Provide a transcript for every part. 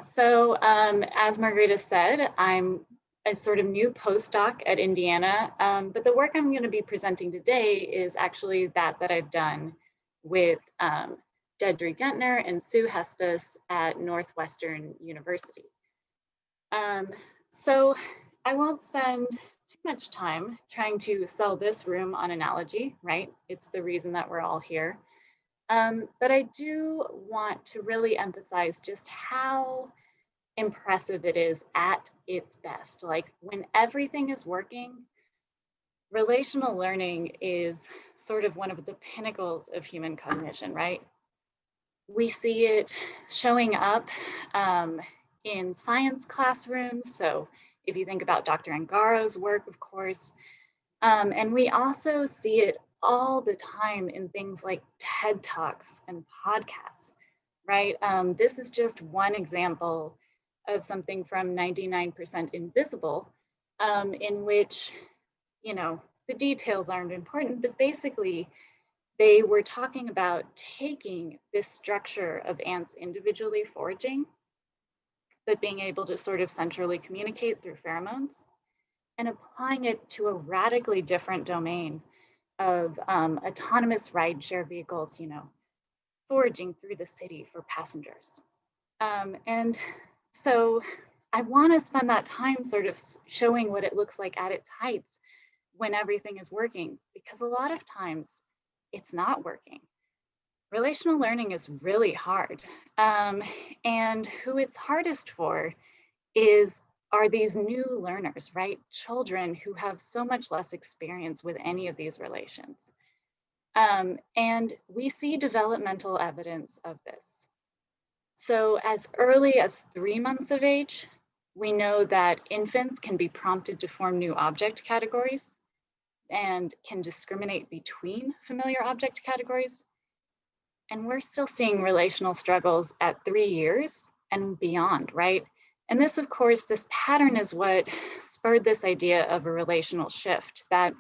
So as Margarita said, I'm a sort of new postdoc at Indiana, but the work I'm going to be presenting today is actually that I've done with Dedri Gentner and Sue Hespis at Northwestern University. So I won't spend too much time trying to sell this room on analogy, right? It's the reason that we're all here. But I do want to really emphasize just how impressive it is at its best. Like when everything is working, relational learning is sort of one of the pinnacles of human cognition, right? We see it showing up in science classrooms. So if you think about Dr. Angaro's work, of course, and we also see it all the time in things like TED Talks and podcasts, right? This is just one example of something from 99% Invisible, in which, you know, the details aren't important, but basically they were talking about taking this structure of ants individually foraging, but being able to sort of centrally communicate through pheromones, and applying it to a radically different domain of autonomous rideshare vehicles, you know, foraging through the city for passengers. And so I want to spend that time sort of showing what it looks like at its heights when everything is working, because a lot of times it's not working. Relational learning is really hard. And who it's hardest for are these new learners, right? Children who have so much less experience with any of these relations. And we see developmental evidence of this. So as early as 3 months of age, we know that infants can be prompted to form new object categories and can discriminate between familiar object categories. And we're still seeing relational struggles at 3 years and beyond, right? And this, of course, this pattern is what spurred this idea of a relational shift, that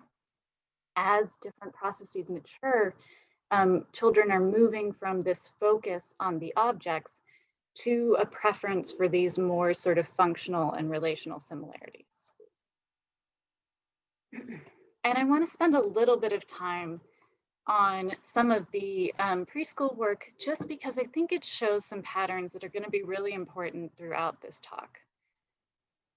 as different processes mature, children are moving from this focus on the objects to a preference for these more sort of functional and relational similarities. And I want to spend a little bit of time on some of the preschool work, just because I think it shows some patterns that are going to be really important throughout this talk.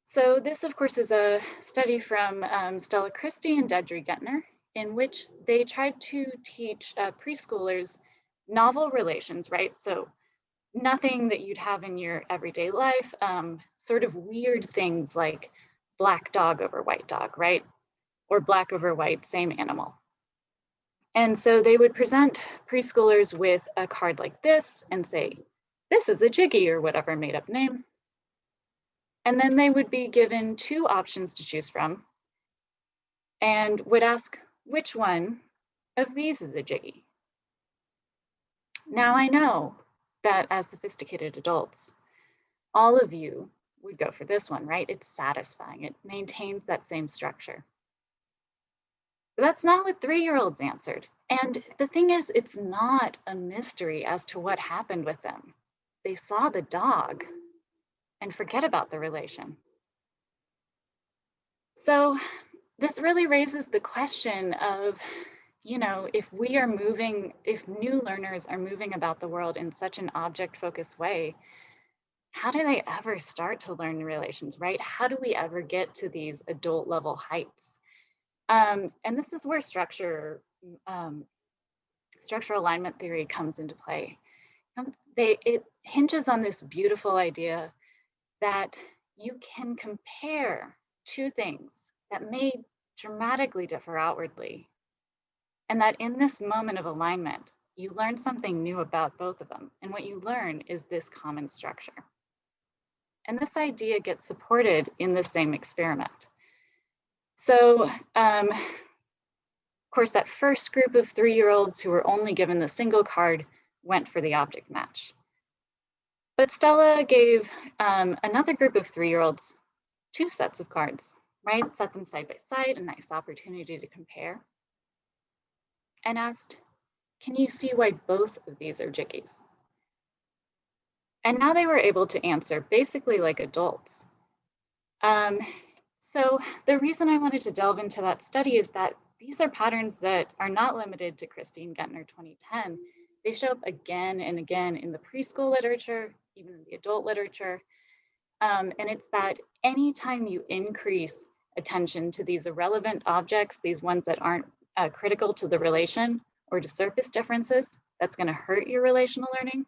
So this, of course, is a study from Stella Christie and Dedri Gentner, in which they tried to teach preschoolers novel relations, right? So nothing that you'd have in your everyday life, sort of weird things like black dog over white dog, right? Or black over white, same animal. And so they would present preschoolers with a card like this and say, this is a jiggy or whatever made up name. And then they would be given 2 options to choose from and would ask, which one of these is a jiggy? Now I know that as sophisticated adults, all of you would go for this one, right? It's satisfying, it maintains that same structure. But that's not what 3-year-olds answered. And the thing is, it's not a mystery as to what happened with them. They saw the dog and forget about the relation. So this really raises the question of, you know, if new learners are moving about the world in such an object-focused way, how do they ever start to learn relations, right? How do we ever get to these adult level heights? And this is where structural alignment theory comes into play. It hinges on this beautiful idea that you can compare 2 things that may dramatically differ outwardly, and that in this moment of alignment, you learn something new about both of them. And what you learn is this common structure. And this idea gets supported in the same experiment. So, of course, that first group of 3-year-olds who were only given the single card went for the object match. But Stella gave another group of 3-year-olds 2 sets of cards, right? Set them side by side, a nice opportunity to compare. And asked, can you see why both of these are jiggies? And now they were able to answer basically like adults. Um, so the reason I wanted to delve into that study is that these are patterns that are not limited to Christine Gentner 2010. They show up again and again in the preschool literature, even in the adult literature. And it's that anytime you increase attention to these irrelevant objects, these ones that aren't critical to the relation or to surface differences, that's going to hurt your relational learning.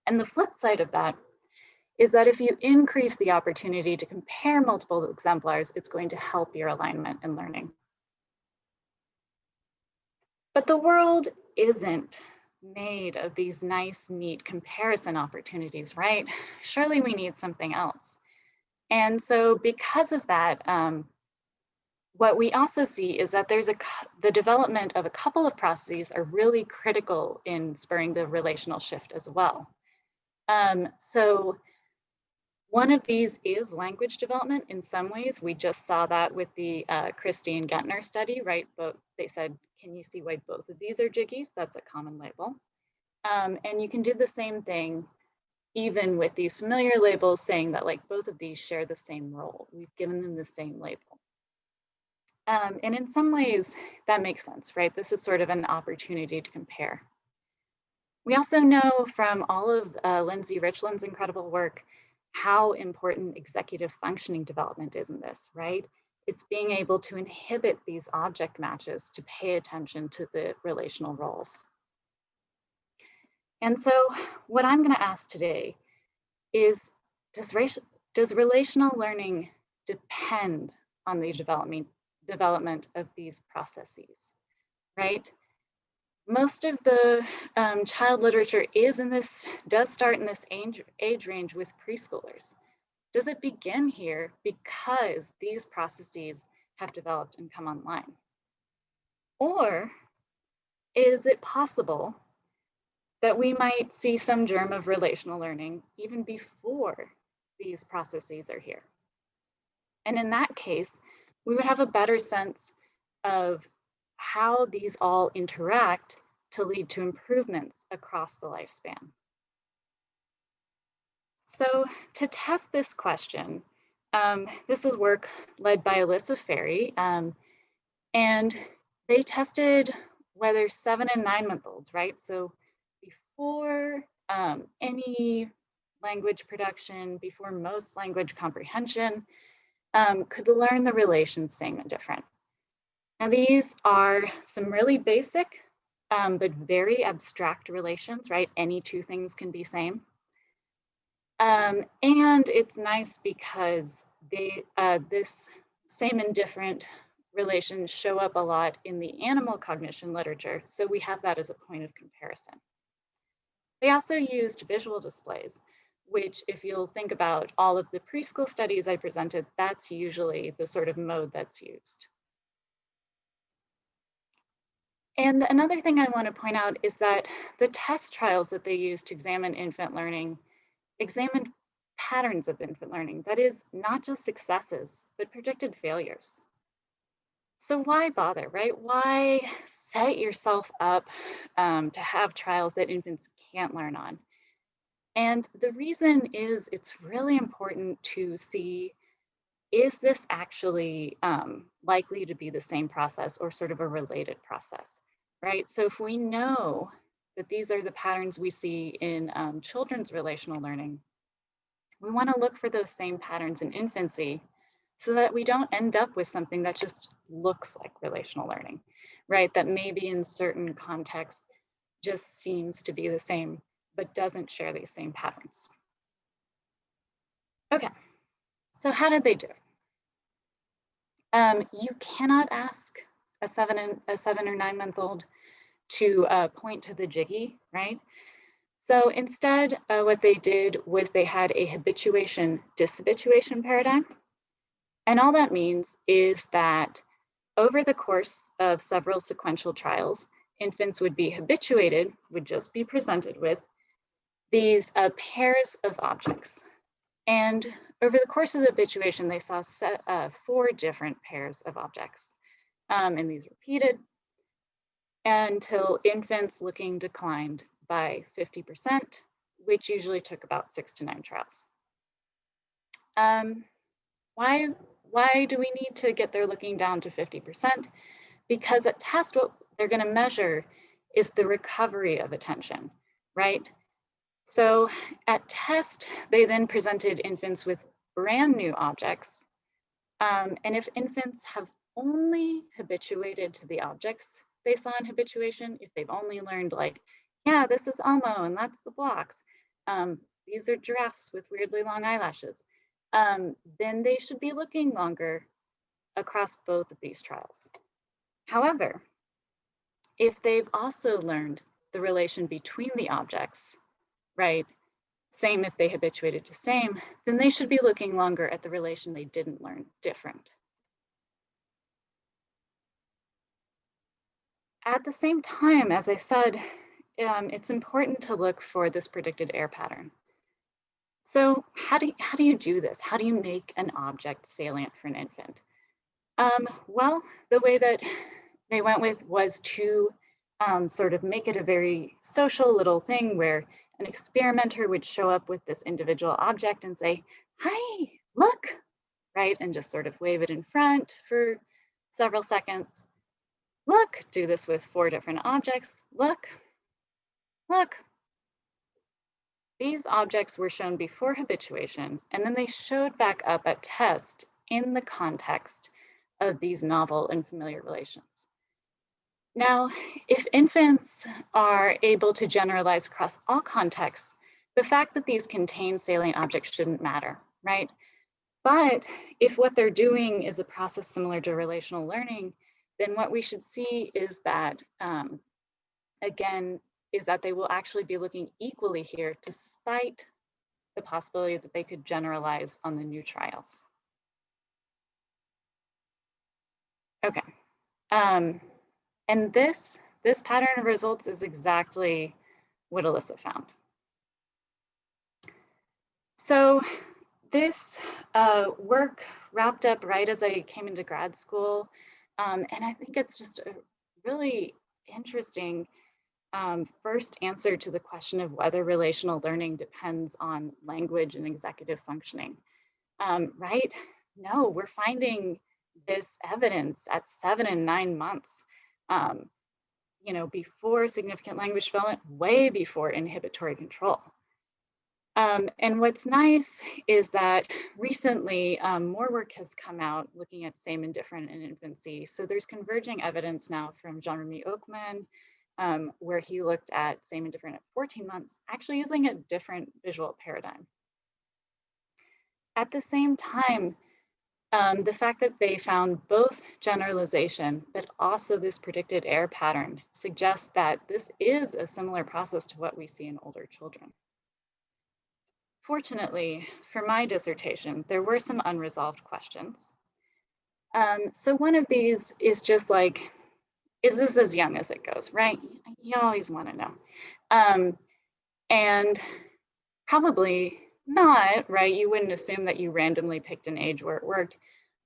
And the flip side of that is that if you increase the opportunity to compare multiple exemplars, it's going to help your alignment and learning. But the world isn't made of these nice, neat comparison opportunities, right? Surely we need something else. And so because of that, what we also see is that the development of a couple of processes are really critical in spurring the relational shift as well. So one of these is language development in some ways. We just saw that with the Christine Gentner study, right? But they said, can you see why both of these are jiggies? That's a common label. And you can do the same thing even with these familiar labels saying that like both of these share the same role. We've given them the same label. And in some ways that makes sense, right? This is sort of an opportunity to compare. We also know from all of Lindsay Richland's incredible work how important executive functioning development is in this, right? It's being able to inhibit these object matches to pay attention to the relational roles. And so what I'm going to ask today is, does relational learning depend on the development of these processes, right? Most of the child literature does start in this age range with preschoolers. Does it begin here because these processes have developed and come online? Or is it possible that we might see some germ of relational learning even before these processes are here? And in that case, we would have a better sense of how these all interact to lead to improvements across the lifespan. So to test this question, this is work led by Alyssa Ferry, and they tested whether 7 and 9-month-olds, right? So before any language production, before most language comprehension, could learn the relation same and different. Now these are some really basic, but very abstract relations, right? Any two things can be same. And it's nice because this same and different relations show up a lot in the animal cognition literature. So we have that as a point of comparison. They also used visual displays, which if you'll think about all of the preschool studies I presented, that's usually the sort of mode that's used. And another thing I want to point out is that the test trials that they used to examine infant learning examined patterns of infant learning, that is, not just successes, but predicted failures. So why bother, right? Why set yourself up to have trials that infants can't learn on? And the reason is it's really important to see, is this actually likely to be the same process or sort of a related process, right? So if we know that these are the patterns we see in children's relational learning, we want to look for those same patterns in infancy so that we don't end up with something that just looks like relational learning, right? That maybe in certain contexts just seems to be the same, but doesn't share these same patterns. Okay, so how did they do it? You cannot ask a 7 or 9-month-old to point to the jiggy, right? So instead, what they did was they had a habituation dishabituation paradigm. And all that means is that over the course of several sequential trials, infants would be habituated, would just be presented with these pairs of objects. And over the course of the habituation, they saw 4 different pairs of objects. And these repeated until infants looking declined by 50%, which usually took about 6 to 9 trials. Why do we need to get there looking down to 50%? Because at test, what they're going to measure is the recovery of attention, right? So at test, they then presented infants with brand new objects. And if infants have only habituated to the objects they saw in habituation, if they've only learned like, yeah, this is Elmo and that's the blocks, these are giraffes with weirdly long eyelashes, then they should be looking longer across both of these trials. However, if they've also learned the relation between the objects, right, same if they habituated to same, then they should be looking longer at the relation they didn't learn, different. At the same time, as I said, it's important to look for this predicted error pattern. So how do you do this? How do you make an object salient for an infant? Well, the way that they went with was to sort of make it a very social little thing where an experimenter would show up with this individual object and say, hi, look, right? And just sort of wave it in front for several seconds. Look, do this with 4 different objects. Look, look. These objects were shown before habituation, and then they showed back up at test in the context of these novel and familiar relations. Now, if infants are able to generalize across all contexts, the fact that these contain salient objects shouldn't matter, right? But if what they're doing is a process similar to relational learning, then what we should see is that, again, is that they will actually be looking equally here despite the possibility that they could generalize on the new trials. Okay, and this pattern of results is exactly what Alyssa found. So this work wrapped up right as I came into grad school, and I think it's just a really interesting first answer to the question of whether relational learning depends on language and executive functioning, right? No, we're finding this evidence at 7 and 9 months, you know, before significant language development, way before inhibitory control. And what's nice is that recently more work has come out looking at same and different in infancy. So there's converging evidence now from Jean-Remy Oakman, where he looked at same and different at 14 months, actually using a different visual paradigm. At the same time, the fact that they found both generalization, but also this predicted error pattern suggests that this is a similar process to what we see in older children. Fortunately, for my dissertation, there were some unresolved questions. So one of these is just like, is this as young as it goes, right? You always want to know. And probably not, right? You wouldn't assume that you randomly picked an age where it worked,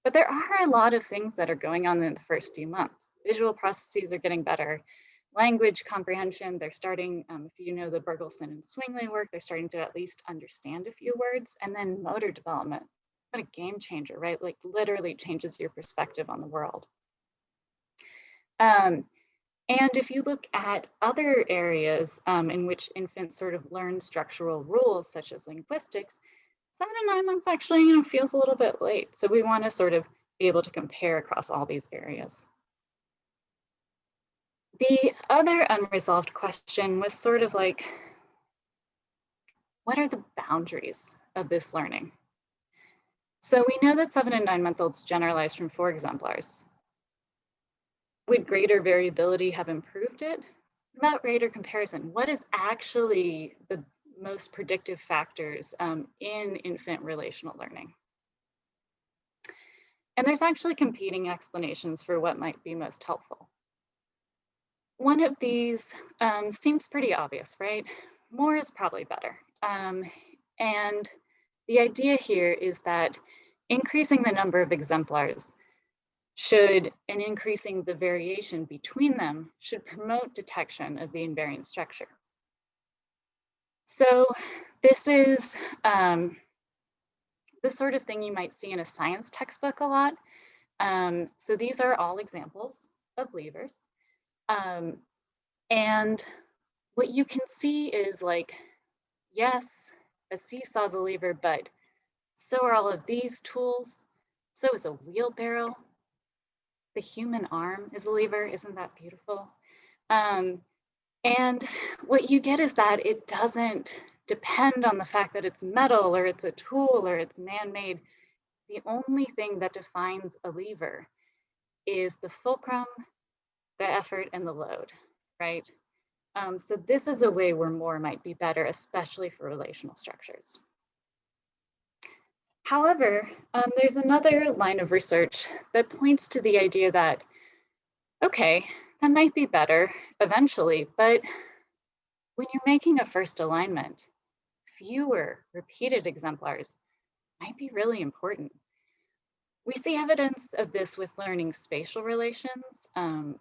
but there are a lot of things that are going on in the first few months. Visual processes are getting better. Language comprehension, they're starting, if you know the Bergelson and Swingley work, they're starting to at least understand a few words. And then motor development, what a game changer, right? Like literally changes your perspective on the world. And if you look at other areas in which infants sort of learn structural rules, such as linguistics, 7 to 9 months actually, you know, feels a little bit late. So we want to sort of be able to compare across all these areas. The other unresolved question was sort of like, what are the boundaries of this learning? So we know that 7 and 9 month olds generalize from 4 exemplars. Would greater variability have improved it? What about greater comparison? What is actually the most predictive factors in infant relational learning? And there's actually competing explanations for what might be most helpful. One of these seems pretty obvious, right? More is probably better. And the idea here is that increasing the number of exemplars and increasing the variation between them should promote detection of the invariant structure. So this is the sort of thing you might see in a science textbook a lot. So these are all examples of levers. Um, and what you can see is like, yes, a seesaw's a lever, but so are all of these tools. So is a wheelbarrow. The human arm is a lever. Isn't that beautiful? And what you get is that it doesn't depend on the fact that it's metal or it's a tool or it's man-made. The only thing that defines a lever is the fulcrum, the effort, and the load, right? So this is a way where more might be better, especially for relational structures. However, there's another line of research that points to the idea that, okay, that might be better eventually, but when you're making a first alignment, fewer repeated exemplars might be really important. We see evidence of this with learning spatial relations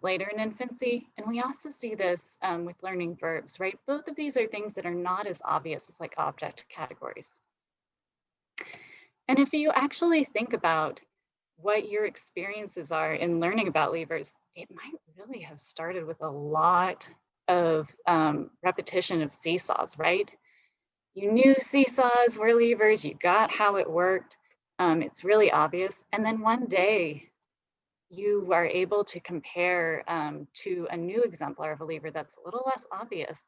later in infancy, and we also see this with learning verbs, right? Both of these are things that are not as obvious as like object categories. And if you actually think about what your experiences are in learning about levers, it might really have started with a lot of repetition of seesaws, right? You knew seesaws were levers, you got how it worked. It's really obvious. And then one day you are able to compare to a new exemplar of a lever that's a little less obvious.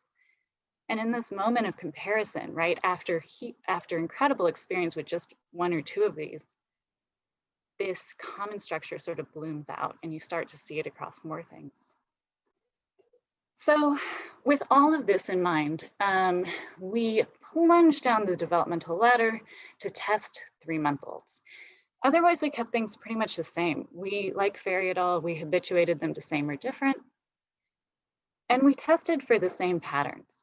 And in this moment of comparison, right, after incredible experience with just one or two of these, this common structure sort of blooms out and you start to see it across more things. So with all of this in mind, we plunged down the developmental ladder to test 3-month-olds. Otherwise, we kept things pretty much the same. We, like Ferry et al., we habituated them to same or different, and we tested for the same patterns.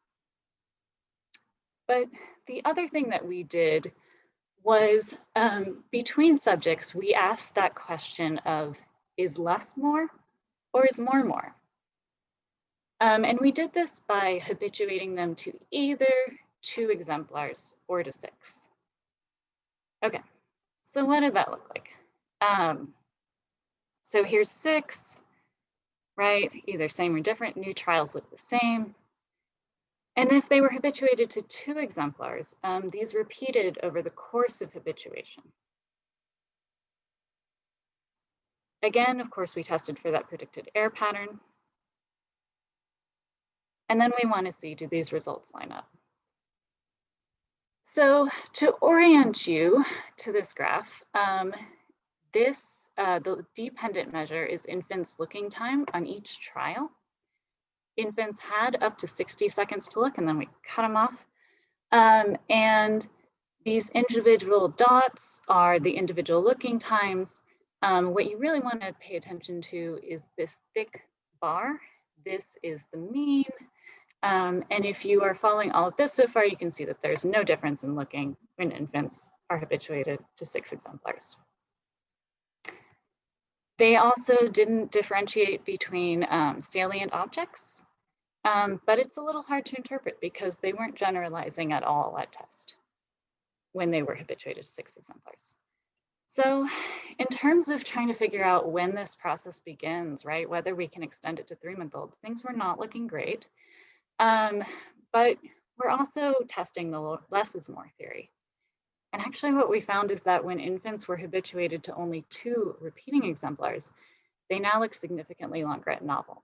But the other thing that we did was between subjects, we asked that question of, is less more or is more more? And we did this by habituating them to either 2 exemplars or to 6. Okay, so what did that look like? So here's 6, right? Either same or different, new trials look the same. And if they were habituated to 2 exemplars, these repeated over the course of habituation. Again, of course, we tested for that predicted error pattern. And then we want to see, do these results line up? So to orient you to this graph, the dependent measure is infants' looking time on each trial. Infants had up to 60 seconds to look, and then we cut them off. And these individual dots are the individual looking times. What you really want to pay attention to is this thick bar. This is the mean. And if you are following all of this so far, you can see that there's no difference in looking when infants are habituated to 6 exemplars. They also didn't differentiate between salient objects, but it's a little hard to interpret because they weren't generalizing at all at test when they were habituated to 6 exemplars. So in terms of trying to figure out when this process begins, right, whether we can extend it to 3-month-olds, things were not looking great. But we're also testing the less is more theory. And actually what we found is that when infants were habituated to only 2 repeating exemplars, they now look significantly longer at novel.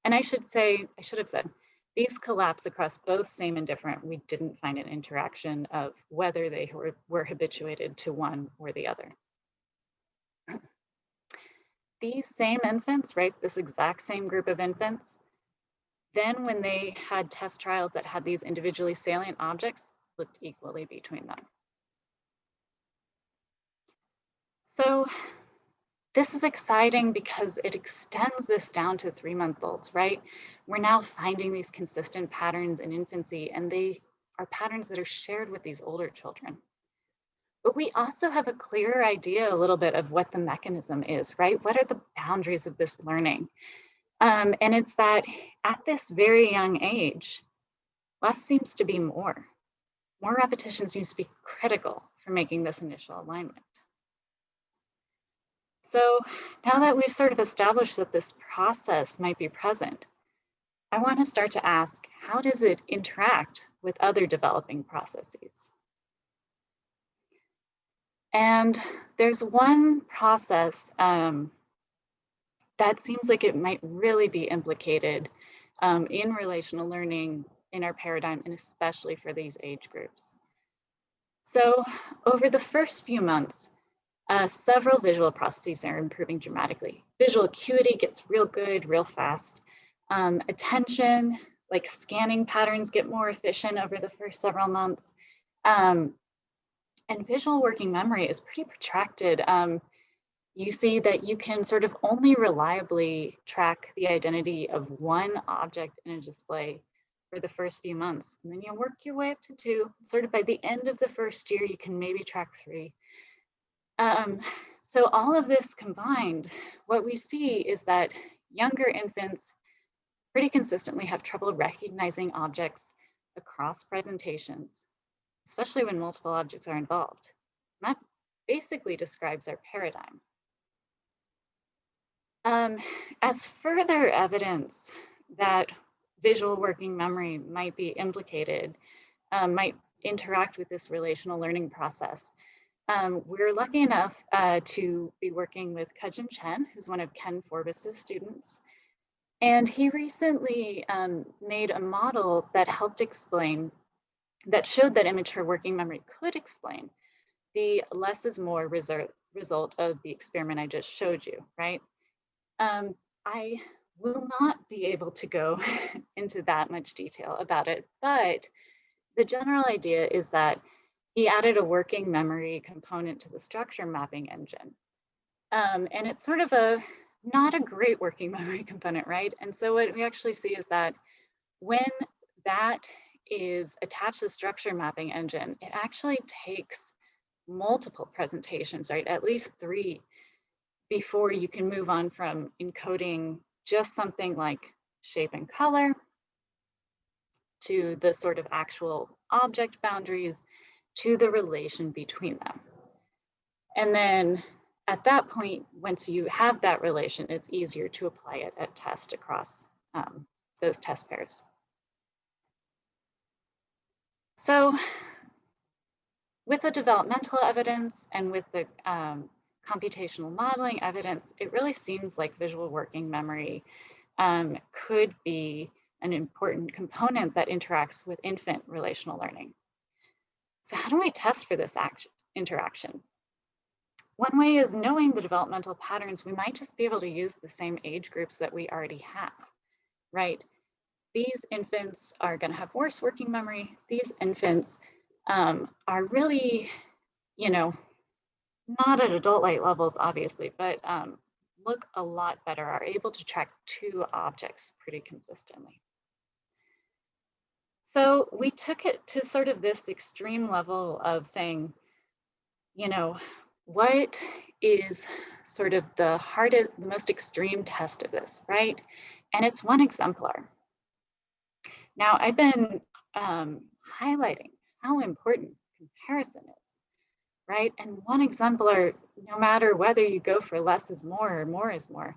And I should have said, these collapse across both same and different. We didn't find an interaction of whether they were habituated to one or the other. These same infants, right, this exact same group of infants, then when they had test trials that had these individually salient objects, looked equally between them. So this is exciting because it extends this down to 3-month-olds, right? We're now finding these consistent patterns in infancy, and they are patterns that are shared with these older children. But we also have a clearer idea a little bit of what the mechanism is, right? What are the boundaries of this learning? And it's that at this very young age, less seems to be more, More repetition seems to be critical for making this initial alignment. So now that we've sort of established that this process might be present, I want to start to ask, how does it interact with other developing processes? And there's one process that seems like it might really be implicated in relational learning in our paradigm, and especially for these age groups. So over the first few months, several visual processes are improving dramatically. Visual acuity gets real good, real fast. Attention, like scanning patterns, get more efficient over the first several months. And visual working memory is pretty protracted. You see that you can sort of only reliably track the identity of one object in a display for the first few months. And then you work your way up to 2. Sort of by the end of the first year, you can maybe track 3. So all of this combined, what we see is that younger infants pretty consistently have trouble recognizing objects across presentations, especially when multiple objects are involved. And that basically describes our paradigm. As further evidence that visual working memory might be implicated, might interact with this relational learning process, we're lucky enough to be working with Chen, who's one of Ken Forbes's students. And he recently made a model that helped explain, that showed that immature working memory could explain the less is more result of the experiment I just showed you, right? I will not be able to go into that much detail about it, but the general idea is that he added a working memory component to the structure mapping engine. And it's sort of not a great working memory component, right? And so what we actually see is that when that is attached to the structure mapping engine, it actually takes multiple presentations, right? At least 3 before you can move on from encoding just something like shape and color to the sort of actual object boundaries to the relation between them. And then at that point, once you have that relation, it's easier to apply it at test across those test pairs. So with the developmental evidence and with the computational modeling evidence, it really seems like visual working memory could be an important component that interacts with infant relational learning. So how do we test for this interaction? One way is knowing the developmental patterns. We might just be able to use the same age groups that we already have, right? These infants are going to have worse working memory. These infants are really, not at adult-like levels, obviously, but look a lot better, are able to track 2 objects pretty consistently. So we took it to sort of this extreme level of saying, what is sort of the most extreme test of this, right? And it's 1 exemplar. Now, I've been highlighting how important comparison is, right? And 1 exemplar, no matter whether you go for less is more or more is more,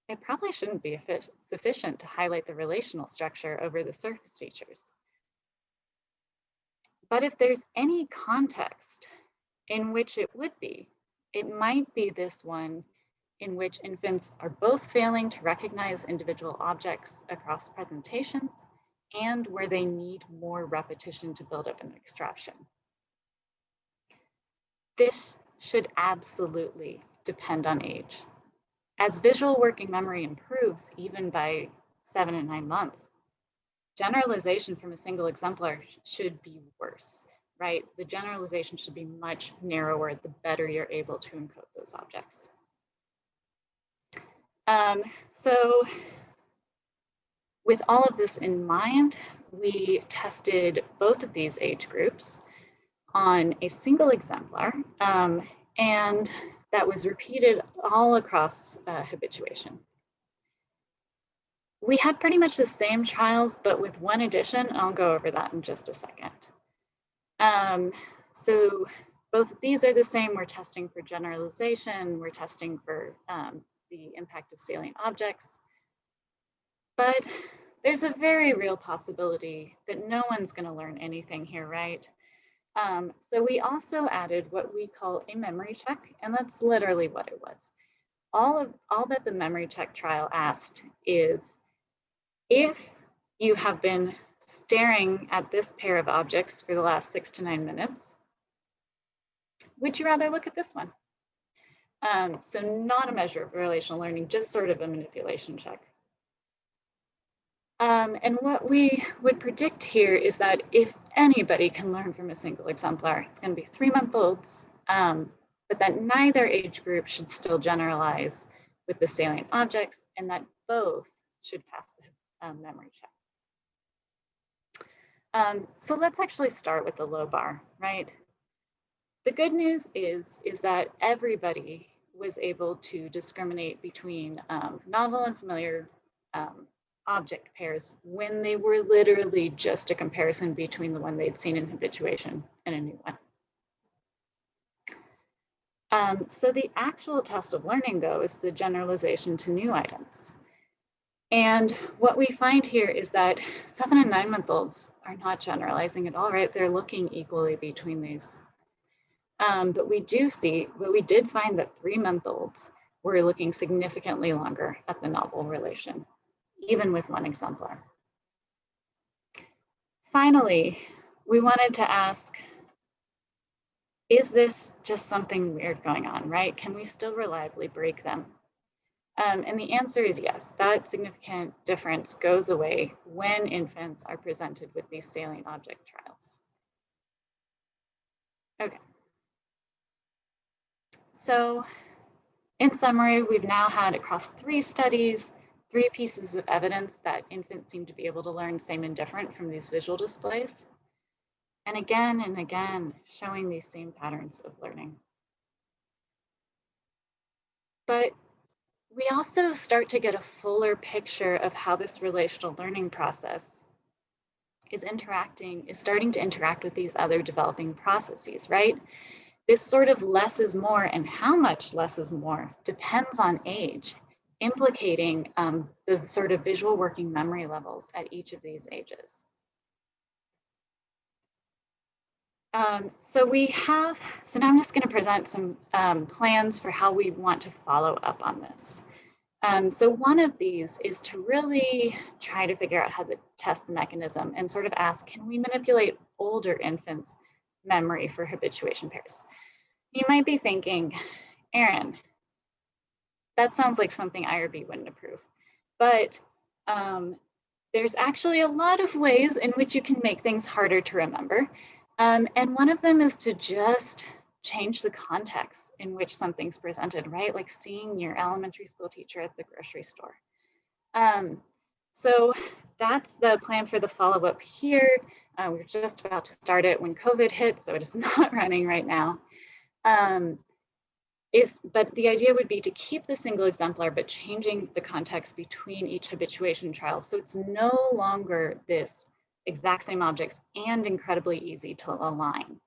it probably shouldn't be sufficient to highlight the relational structure over the surface features. But if there's any context in which it would be, it might be this one in which infants are both failing to recognize individual objects across presentations and where they need more repetition to build up an abstraction. This should absolutely depend on age. As visual working memory improves, even by 7 and 9 months, generalization from a single exemplar should be worse, right? The generalization should be much narrower the better you're able to encode those objects. So with all of this in mind, we tested both of these age groups on a single exemplar, and that was repeated all across habituation. We had pretty much the same trials, but with 1 addition. I'll go over that in just a second. So both of these are the same. We're testing for generalization. We're testing for the impact of salient objects. But there's a very real possibility that no one's going to learn anything here, right? So we also added what we call a memory check, and that's literally what it was. All that the memory check trial asked is, if you have been staring at this pair of objects for the last 6 to 9 minutes, would you rather look at this one? So not a measure of relational learning, just sort of a manipulation check. And what we would predict here is that if anybody can learn from a single exemplar, it's going to be 3-month-olds, but that neither age group should still generalize with the salient objects, and that both should pass the memory check. So let's actually start with the low bar, right? The good news is that everybody was able to discriminate between novel and familiar object pairs when they were literally just a comparison between the one they'd seen in habituation and a new one. So the actual test of learning, though, is the generalization to new items. And what we find here is that 7- and 9-month-olds are not generalizing at all, right? They're looking equally between these. But we did find that 3-month-olds were looking significantly longer at the novel relation, even with 1 exemplar. Finally, we wanted to ask, is this just something weird going on, right? Can we still reliably break them? And the answer is yes. That significant difference goes away when infants are presented with these salient object trials. Okay. So in summary, we've now had across 3 studies, 3 pieces of evidence that infants seem to be able to learn same and different from these visual displays. And again, showing these same patterns of learning. But we also start to get a fuller picture of how this relational learning process is starting to interact with these other developing processes, right? This sort of less is more, and how much less is more depends on age, implicating the sort of visual working memory levels at each of these ages. So now I'm just going to present some plans for how we want to follow up on this. So one of these is to really try to figure out how to test the mechanism and sort of ask, can we manipulate older infants' memory for habituation pairs? You might be thinking, Erin, that sounds like something IRB wouldn't approve. But there's actually a lot of ways in which you can make things harder to remember. And one of them is to just change the context in which something's presented, right? Like seeing your elementary school teacher at the grocery store. So that's the plan for the follow-up here. We're just about to start it when COVID hit, so it is not running right now. But the idea would be to keep the single exemplar, but changing the context between each habituation trial. So it's no longer this exact same objects and incredibly easy to align.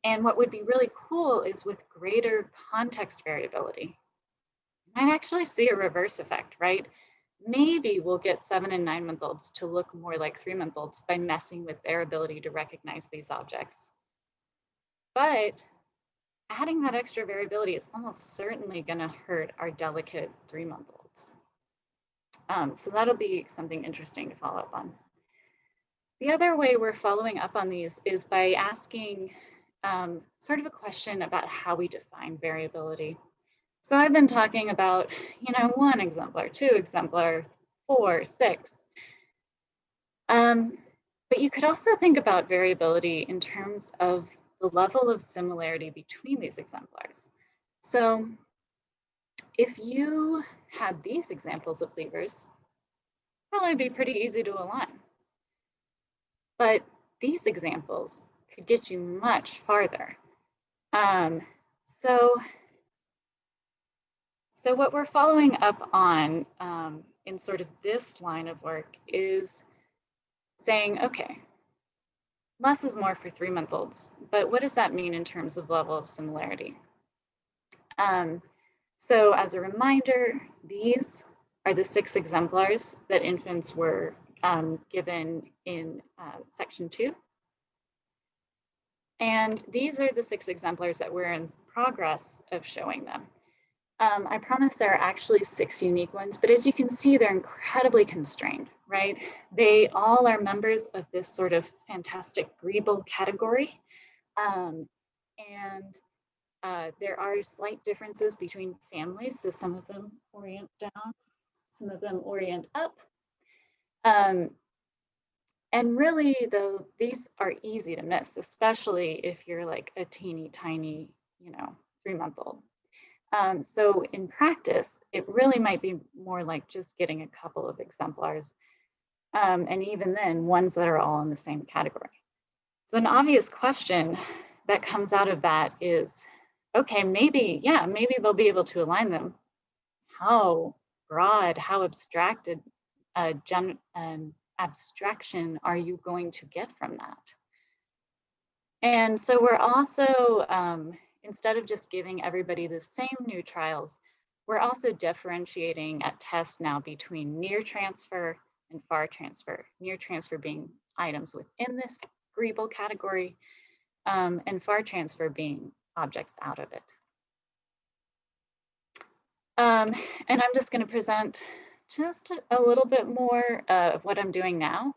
And what would be really cool is with greater context variability, you might actually see a reverse effect, right? Maybe we'll get 7- and 9-month-olds to look more like 3-month-olds by messing with their ability to recognize these objects. But adding that extra variability is almost certainly going to hurt our delicate 3-month-olds. So that'll be something interesting to follow up on. The other way we're following up on these is by asking sort of a question about how we define variability. So I've been talking about, 1 exemplar, 2 exemplar, 4, 6. But you could also think about variability in terms of the level of similarity between these exemplars. So if you had these examples of levers, probably be pretty easy to align. But these examples could get you much farther. So what we're following up on in sort of this line of work is saying, okay, less is more for 3-month-olds. But what does that mean in terms of level of similarity? So as a reminder, these are the 6 exemplars that infants were given in section 2. And these are the 6 exemplars that we're in progress of showing them. I promise there are actually 6 unique ones, but as you can see, they're incredibly constrained, right? They all are members of this sort of fantastic Greeble category. There are slight differences between families. So some of them orient down, some of them orient up. And really, though, these are easy to miss, especially if you're like a teeny tiny, 3-month-old. So in practice, it really might be more like just getting a couple of exemplars. And even then, ones that are all in the same category. So an obvious question that comes out of that is, okay, maybe they'll be able to align them. How broad, how abstracted an abstraction are you going to get from that? And so we're also, instead of just giving everybody the same new trials, we're also differentiating at test now between near transfer and far transfer. Near transfer being items within this Greeble category, and far transfer being objects out of it. And I'm just going to present just a little bit more of what I'm doing now.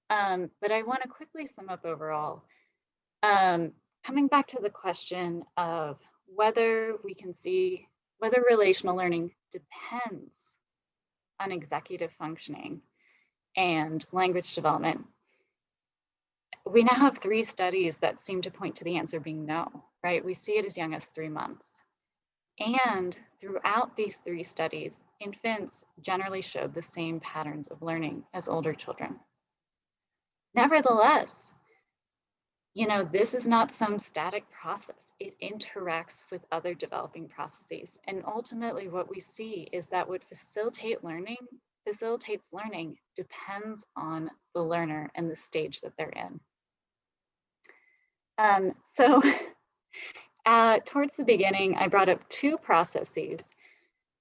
But I want to quickly sum up overall. Coming back to the question of whether we can see whether relational learning depends on executive functioning and language development. We now have 3 studies that seem to point to the answer being no, right? We see it as young as 3 months. And throughout these 3 studies, infants generally showed the same patterns of learning as older children. Nevertheless, this is not some static process. It interacts with other developing processes. And ultimately what we see is that what facilitates learning depends on the learner and the stage that they're in. So towards the beginning, I brought up 2 processes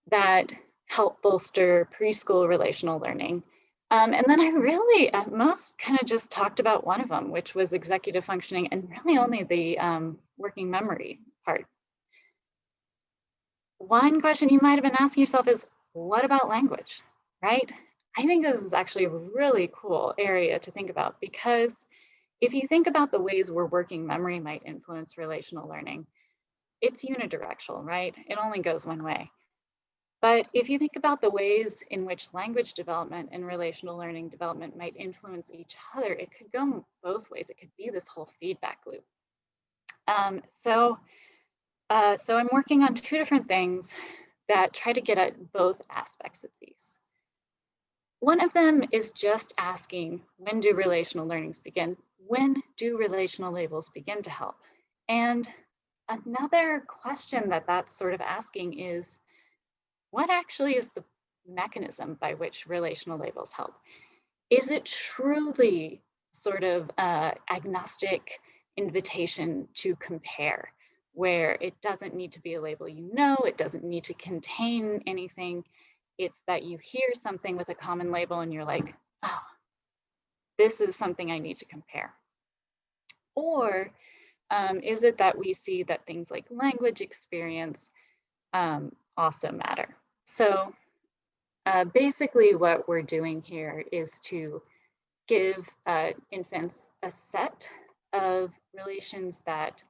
that help bolster preschool relational learning. And then I really at most kind of just talked about one of them, which was executive functioning, and really only the working memory part. One question you might have been asking yourself is, what about language, right? I think this is actually a really cool area to think about, because if you think about the ways where working memory might influence relational learning, it's unidirectional, right? It only goes one way. But if you think about the ways in which language development and relational learning development might influence each other, it could go both ways. It could be this whole feedback loop. So I'm working on 2 different things that try to get at both aspects of these. One of them is just asking, when do relational learnings begin? When do relational labels begin to help? And another question that's sort of asking is, what actually is the mechanism by which relational labels help? Is it truly sort of agnostic invitation to compare, where it doesn't need to be a label it doesn't need to contain anything? It's that you hear something with a common label and you're like, oh, this is something I need to compare. Or is it that we see that things like language experience also matter? So basically what we're doing here is to give infants a set of relations that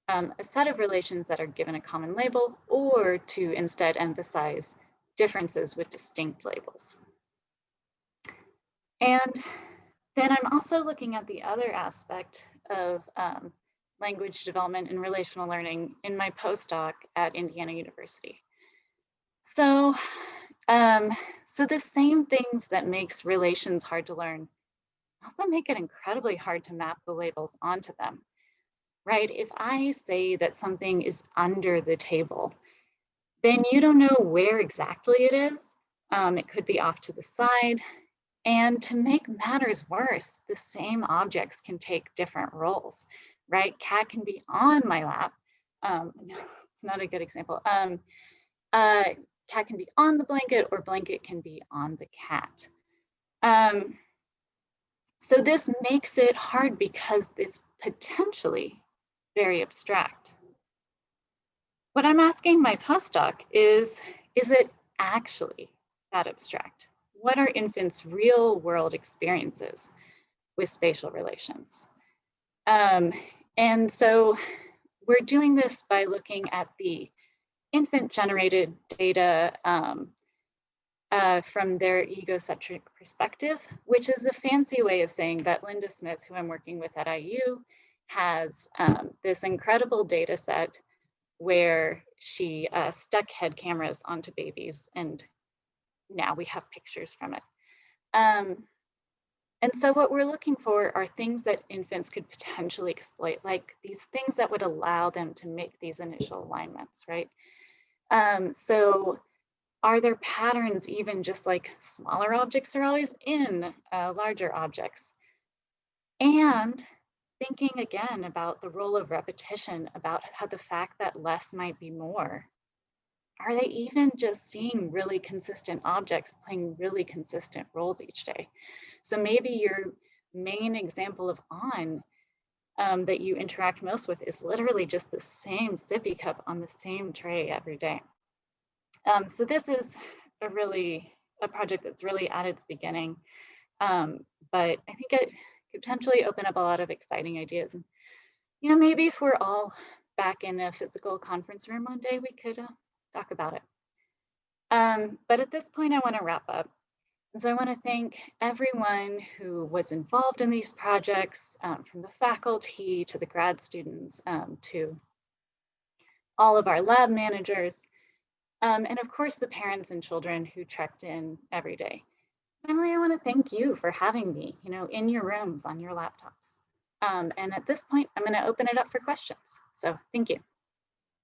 are given a common label, or to instead emphasize differences with distinct labels. And then I'm also looking at the other aspect of language development and relational learning in my postdoc at Indiana University. So the same things that makes relations hard to learn also make it incredibly hard to map the labels onto them, right? If I say that something is under the table, then you don't know where exactly it is. It could be off to the side. And to make matters worse, the same objects can take different roles, right? Cat can be on my lap. No, it's not a good example. Uh, Cat can be on the blanket or blanket can be on the cat. So this makes it hard because it's potentially very abstract. What I'm asking my postdoc is it actually that abstract? What are infants' real world experiences with spatial relations? And so we're doing this by looking at the infant generated data from their egocentric perspective, which is a fancy way of saying that Linda Smith, who I'm working with at IU, has this incredible data set where she stuck head cameras onto babies, and now we have pictures from it. And so what we're looking for are things that infants could potentially exploit, like these things that would allow them to make these initial alignments, right? So are there patterns even just like smaller objects are always in larger objects? And thinking again about the role of repetition, about how the fact that less might be more. Are they even just seeing really consistent objects playing really consistent roles each day? So maybe your main example of on that you interact most with is literally just the same sippy cup on the same tray every day. So this is a project that's really at its beginning, but I think it could potentially open up a lot of exciting ideas. And maybe if we're all back in a physical conference room one day, we could talk about it. But at this point, I want to wrap up. And so I want to thank everyone who was involved in these projects, from the faculty to the grad students, to all of our lab managers, and of course the parents and children who trekked in every day. Finally, I want to thank you for having me, in your rooms on your laptops. And at this point, I'm going to open it up for questions. So thank you.